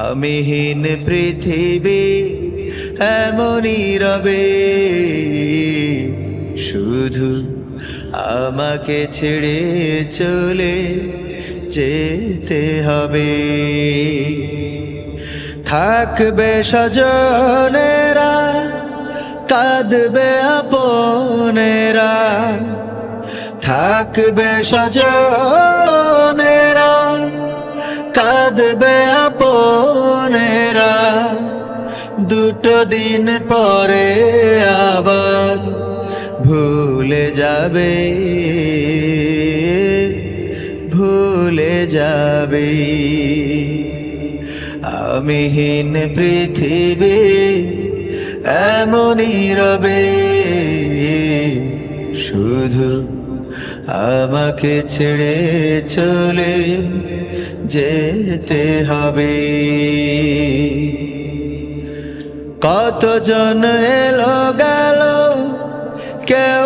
আমিহীন পৃথিবী এমনই রবে, শুধু আমাকে ছেড়ে চলে যেতে হবে। থাকবে স্বজনেরা, কাঁদবে আপনেরা, থাকবে স্বজনেরা, কাঁদবে আপনেরা, দুটো দিন পরে আবার ভুলে যাবে, ভুলে যাবে। আমিহীন পৃথিবী এমনই রবে, শুধু আমাকে ছেড়ে চলে যেতে হবে। কতজন এলো গেল, কেউ